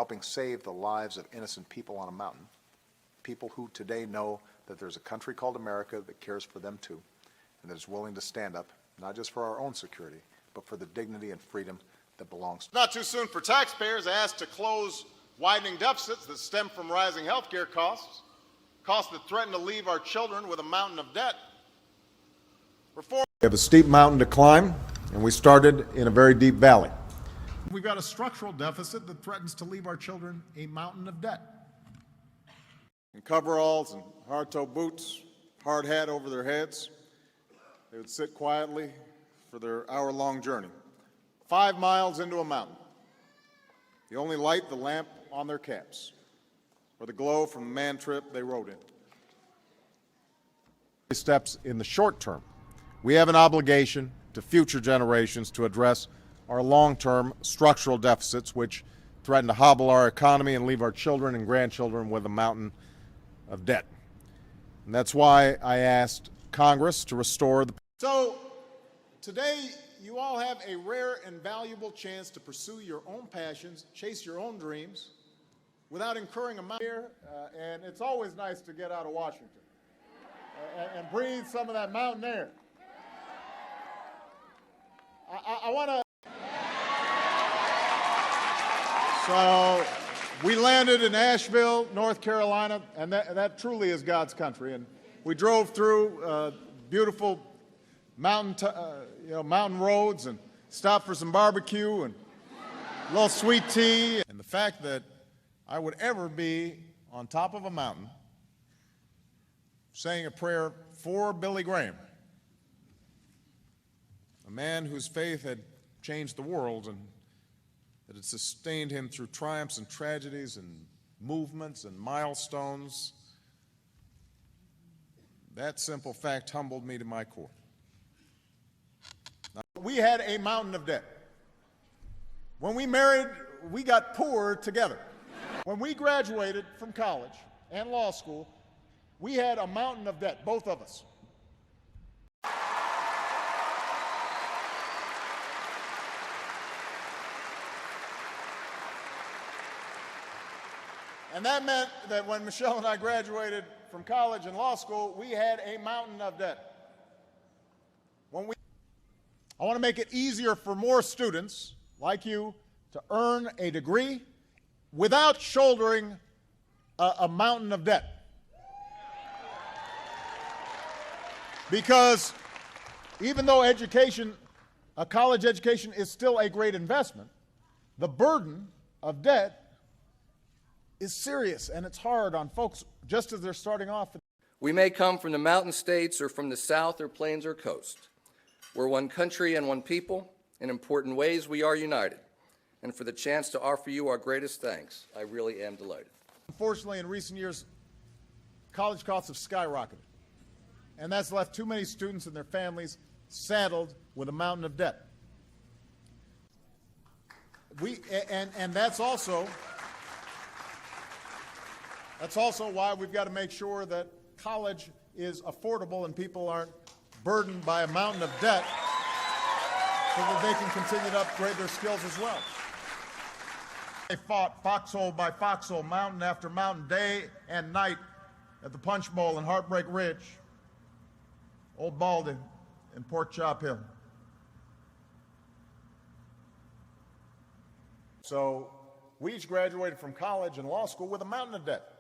helping save the lives of innocent people on a mountain, people who today know that there's a country called America that cares for them too, and that is willing to stand up, not just for our own security, but for the dignity and freedom that belongs to us. Not too soon for taxpayers asked to close widening deficits that stem from rising health care costs that threaten to leave our children with a mountain of debt. We have a steep mountain to climb, and we started in a very deep valley. We've got a structural deficit that threatens to leave our children a mountain of debt. In coveralls and hard-toe boots, hard hat over their heads, they would sit quietly for their hour-long journey, 5 miles into a mountain. The only light, the lamp on their caps, or the glow from the man trip they rode in. Steps in the short term. We have an obligation to future generations to address our long-term structural deficits, which threaten to hobble our economy and leave our children and grandchildren with a mountain of debt. And that's why I asked Congress to restore the... So, today, you all have a rare and valuable chance to pursue your own passions, chase your own dreams, without incurring a mountain here, and it's always nice to get out of Washington and breathe some of that mountain air. I want to... So, we landed in Asheville, North Carolina, and that truly is God's country. And we drove through beautiful mountain roads and stopped for some barbecue and a little sweet tea. And the fact that I would ever be on top of a mountain saying a prayer for Billy Graham, a man whose faith had changed the world and that had sustained him through triumphs and tragedies and movements and milestones, that simple fact humbled me to my core. Now, we had a mountain of debt. When we married, we got poor together. When we graduated from college and law school, we had a mountain of debt, both of us. And that meant that when Michelle and I graduated from college and law school, we had a mountain of debt. I want to make it easier for more students like you to earn a degree without shouldering a mountain of debt. Because even though education, a college education is still a great investment, the burden of debt is serious, and it's hard on folks just as they're starting off. We may come from the mountain states or from the south or plains or coast. We're one country and one people. In important ways, we are united. And for the chance to offer you our greatest thanks, I really am delighted. Unfortunately, in recent years, college costs have skyrocketed, and that's left too many students and their families saddled with a mountain of debt. That's also why we've got to make sure that college is affordable and people aren't burdened by a mountain of debt so that they can continue to upgrade their skills as well. They fought foxhole by foxhole, mountain after mountain, day and night at the Punch Bowl and Heartbreak Ridge, Old Baldy, and Pork Chop Hill. So we each graduated from college and law school with a mountain of debt.